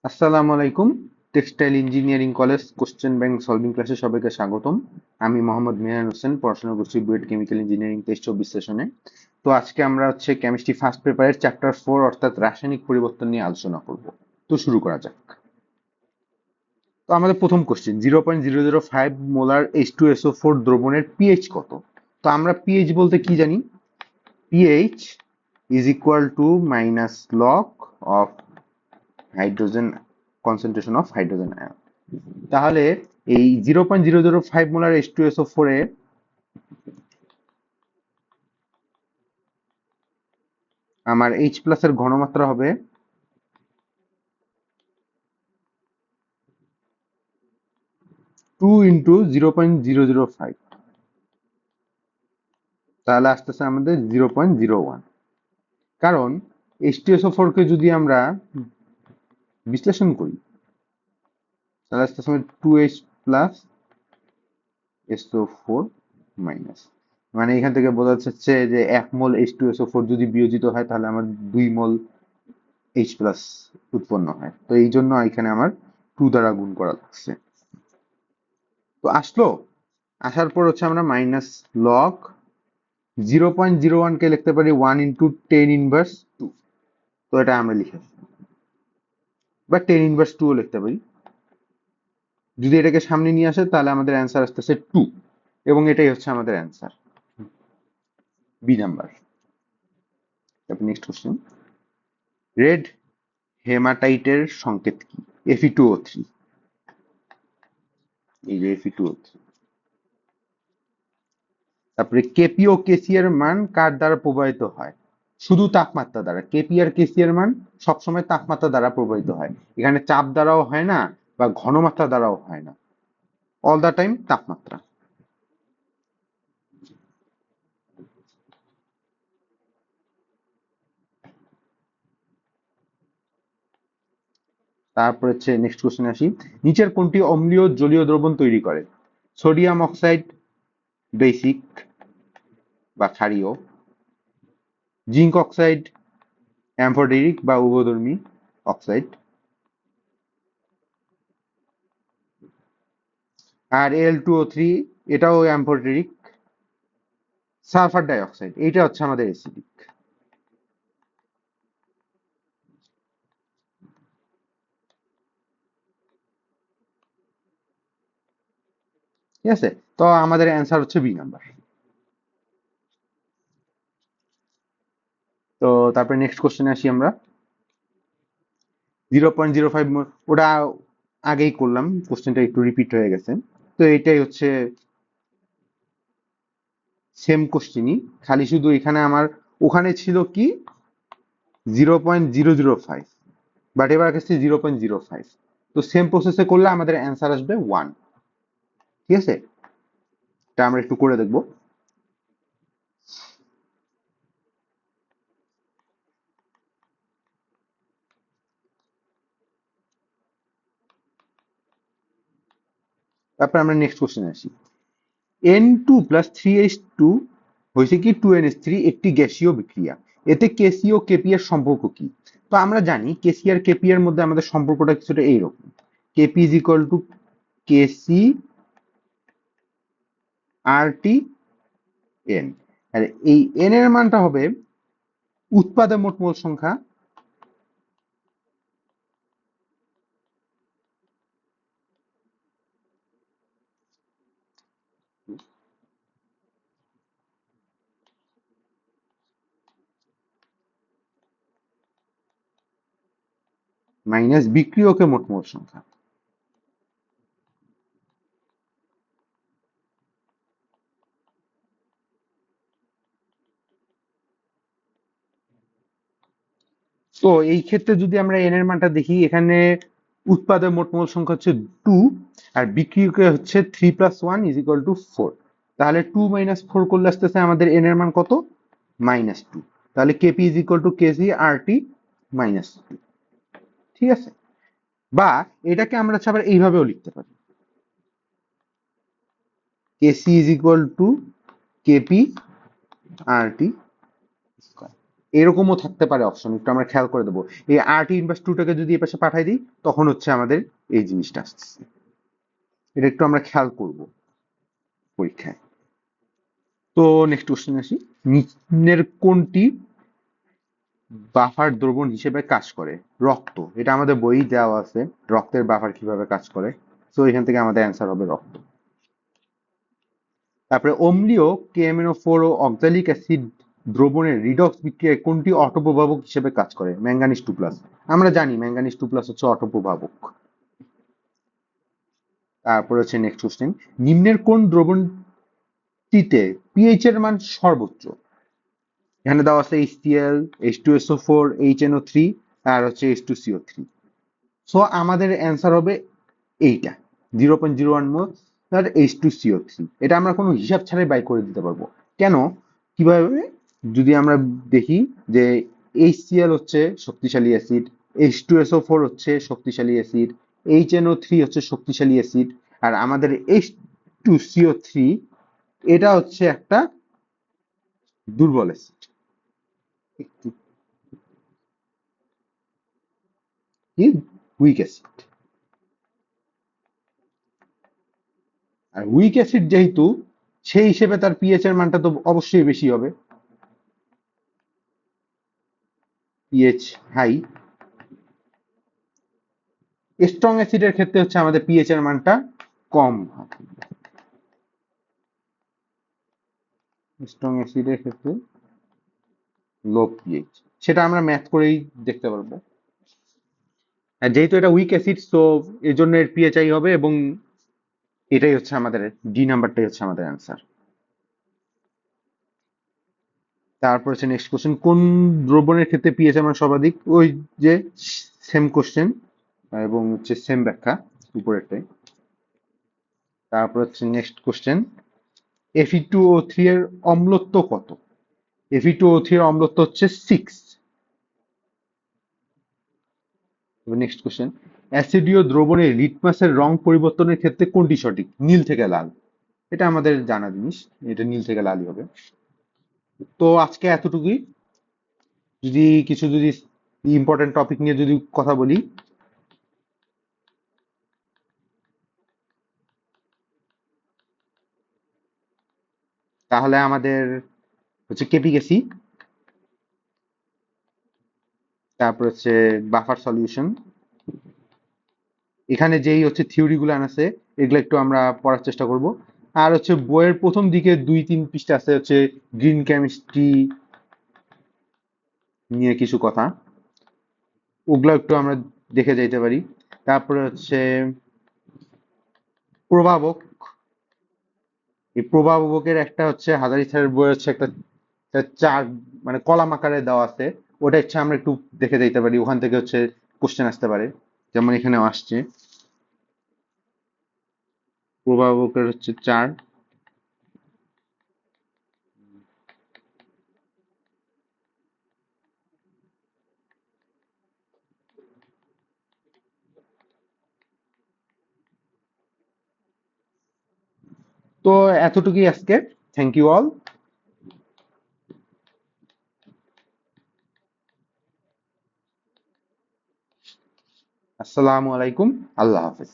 আসসালামু আলাইকুম। Textile engineering college question bank solving ক্লাসে সবাইকে স্বাগতম। আমি মোহাম্মদ মেহেরান হোসেন, পড়াশোনা করছি বুয়েট কেমিক্যাল ইঞ্জিনিয়ারিং 23-24 সেশনে। তো আজকে আমরা কেমিস্ট্রি ফার্স্ট পেপারের চ্যাপ্টার 4 অর্থাৎ রাসায়নিক পরিবর্তন নিয়ে আলোচনা করব। তো শুরু করা যাক। তো আমাদের প্রথম কোশ্চেন, 0.005 মোলার H2SO4 দ্রবণের পিএইচ কত? তো আমরা পিএইচ বলতে কি জানি? PH is equal two minus log of hydrogen concentration of hydrogen ion. তাহলে এই 0.005 মোলার H2SO4 এ আমার H প্লাস এর ঘনমাত্রা হবে 2 ইন্টু 0.005, তাহলে আসতেছে আমাদের 0.01। কারণ H2SO4 কে যদি আমরা বিশ্লেষণ করি তাহলে আসতেছে 2H প্লাস SO4 মাইনাস, মানে এখান থেকে বোঝা যাচ্ছে যে 1 মোল H2SO4 যদি বিয়োজিত হয় তাহলে আমার 2 মোল H প্লাস উৎপন্ন হয়। তো এই জন্য এখানে আমার 2 দ্বারা গুণ করা লাগছে। তো আসলো, আসার পর আমরা মাইনাস লগ 0.01 কে লিখতে পারি 1 ইন্টু 10 ইনভার্স 2। তো এটা আমরা লিখে বা 10 ইনভার্স 2 ও লিখতে পারি। যদি এটাকে সামনে নিয়ে আসে তাহলে আমাদের অ্যান্সার আসতেছে 2, এবং এটাই হচ্ছে আমাদের অ্যান্সার, বি নাম্বার। তারপর নেক্সট কোশ্চেন, রেড হেমাটাইটের সংকেত কি? Fe2O3। এই যে Fe2O3। তারপরে কেপি ও কেসি এর মান কার দ্বারা প্রবাহিত হয়? শুধু তাপমাত্রা দ্বারা। কেপি আর কেসি এর মান সবসময় তাপমাত্রা দ্বারা প্রবাহিত হয়। এখানে চাপ দ্বারাও হয় না বা ঘনমাত্রা দ্বারাও হয় না, অল দা টাইম তাপমাত্রা। তারপর নেক্সট কোশ্চেন আসি, নিচের কোনটি অম্লীয় জলীয় দ্রবণ তৈরি করে? সোডিয়াম অক্সাইড বেসিক বা ক্ষারীয়, জিঙ্ক অক্সাইড অ্যামফোটেরিক বা উভধর্মী অক্সাইড, আর Al2O3 এটাও অ্যামফোটেরিক, সালফার ডাইঅক্সাইড এইটা হচ্ছে আমাদের অ্যাসিডিক। ঠিক আছে, তো আমাদের অ্যান্সার হচ্ছে বি নাম্বার। তো তারপরে নেক্সট কোশ্চেনে আসি আমরা। 0.05, ওটা আগেই করলাম, কোশ্চেনটা একটু রিপিট হয়ে গেছে। তো এটাই হচ্ছে সেম কোশ্চেনই, খালি শুধু এখানে আমার ওখানে ছিল কি 0.005, বাট এবার কাছে 0.05। তো সেম প্রসেসে করলে আমাদের অ্যান্সার আসবে 1। ঠিক আছে, এটা আমরা একটু করে দেখবো। তারপরে আমরা নেক্সট কোশ্চেনে আসি। N2+3H2 হয়েছে কি 2NH3 একটি গ্যাসীয় বিক্রিয়া, এতে কেসি ও কেপি এর সম্পর্ক কি? তো আমরা জানি কেসি আর কেপি এর মধ্যে আমাদের সম্পর্কটা কিছুটা এইরকম, KP is equal to KC R T N. আর এই এন এর মানটা হবে উৎপাদে মোট মোল সংখ্যা মাইনাস বিক্রিয়কে মোট মোল সংখ্যা। তো এই ক্ষেত্রে যদি আমরা এন এর মানটা দেখি, এখানে উৎপাদে মোট মোল সংখ্যা হচ্ছে 2, আর বিক্রিয়কে হচ্ছে 3+1 = 4। তাহলে 2 - 4 করলে আসতেছে আমাদের এন এর মান কত? -2। তাহলে KP is equal to KC R T -2। ঠিক আছে, বা এটাকে আমরা আবার এইভাবেও লিখতে পারি, KC is equal to KP R T square. এরকমও থাকতে পারে অপশন, একটু আমরা খেয়াল করে দেবো। এই RT ইনভার্স টুটাকে যদি এ পাশে পাঠাই দিই তখন হচ্ছে আমাদের এই জিনিসটা আসছে। এটা একটু আমরা খেয়াল করব পরীক্ষায়। তো নেক্সট কোশ্চেন আসি, নিম্নের কোনটি বাফার দ্রবণ হিসেবে কাজ করে? রক্ত, এটা আমাদের বই দেওয়া আছে রক্তের বাফার কিভাবে কাজ করে, তো এখান থেকে আমাদের অ্যান্সার হবে রক্ত। তারপরে অম্লীয় KMNO4 ও অক্সালিক অ্যাসিড দ্রবণের রিডক্স বিক্রিয়ায় কোনটি অটোপ্রভাবক হিসেবে কাজ করে? ম্যাঙ্গানিজ 2+। আমরা জানি ম্যাঙ্গানিজ 2+ হচ্ছে অটোপ্রভাবক। তারপরে হচ্ছে নেক্সট কোশ্চেন, নিম্নের কোন দ্রবণটিতে পিএইচ এর মান সর্বোচ্চ? এখানে দেওয়া আছে HCl, H2SO4, HNO3 আর হচ্ছে H2CO3। সো আমাদের অ্যান্সার হবে এইটা, 0.01 মোল আর H2CO3। এটা আমরা কোনো হিসাব ছাড়াই বাই করে দিতে পারবো। কেন, কিভাবে? যদি আমরা দেখি যে HCl হচ্ছে শক্তিশালী অ্যাসিড, H2SO4 হচ্ছে শক্তিশালী অ্যাসিড, HNO3 হচ্ছে শক্তিশালী অ্যাসিড, আর আমাদের H2CO3 এটা হচ্ছে একটা দুর্বল অ্যাসিড, একটু কি উইক অ্যাসিড। আর উইক অ্যাসিড যেহেতু, সেই হিসেবে তার পিএইচ এর মানটা তো অবশ্যই বেশি হবে, পিএইচ হাই। স্ট্রং অ্যাসিডের ক্ষেত্রে হচ্ছে আমাদের পিএইচ এর মানটা কম হবে। স্ট্রং অ্যাসিডের ক্ষেত্রে লো পিএইচ, সেটা আমরা ম্যাথ করেই দেখতে পারবো। আর যেহেতু এটা উইক অ্যাসিড, তো এর জন্য এর পিএইচ হাই হবে, এবং এটাই হচ্ছে আমাদের ডি নাম্বারটাই হচ্ছে আমাদের অ্যান্সার। তারপর হচ্ছে নেক্সট কোশ্চেন, কোন দ্রবণের ক্ষেত্রে পিএইচ এর মান সর্বাধিক? ওই যে সেম কোশ্চেন এবং হচ্ছে সেম ব্যাখ্যা উপরেরটাই। তারপর হচ্ছে নেক্সট কোশ্চেন, Fe2O3 এর অম্লত্ব কত? Fe2O3 এর অম্লত্ব হচ্ছে 6। নেক্সট কোশ্চেন, অ্যাসিডীয় দ্রবণে লিটমাসের রং পরিবর্তনের ক্ষেত্রে কোনটি সঠিক? নীল থেকে লাল, এটা আমাদের জানা জিনিস, এটা নীল থেকে লালই হবে। তো আজকে এতটুকুই। যদি ইম্পর্টেন্ট টপিক নিয়ে যদি কথা বলি, তাহলে আমাদের হচ্ছে কেপিকেসি, তারপর হচ্ছে বাফার সলিউশন। এখানে যেই হচ্ছে থিওরি গুলো আছে এগুলো একটু আমরা পড়ার চেষ্টা করব। আর হচ্ছে বইয়ের প্রথম দিকে 2-3 পৃষ্ঠা আছে হচ্ছে গ্রিন কেমিস্ট্রি নিয়ে কিছু কথা, ওগুলো একটু আমরা দেখে যাইতে পারি। তারপরে হচ্ছে প্রভাবক, এই প্রভাবকের একটা হচ্ছে হাজারি স্যারের বই হচ্ছে একটা একটা চার্ট, মানে কলাম আকারে দেওয়া আছে, ওটা হচ্ছে আমরা একটু দেখে যাইতে পারি, ওখান থেকে হচ্ছে কোশ্চেন আসতে পারে, যেমন এখানে আসছে প্রভাবকের হচ্ছে চার্ট। তো এতটুকুই আজকে, থ্যাংক ইউ অল, আসসালামু আলাইকুম, আল্লাহ হাফেজ।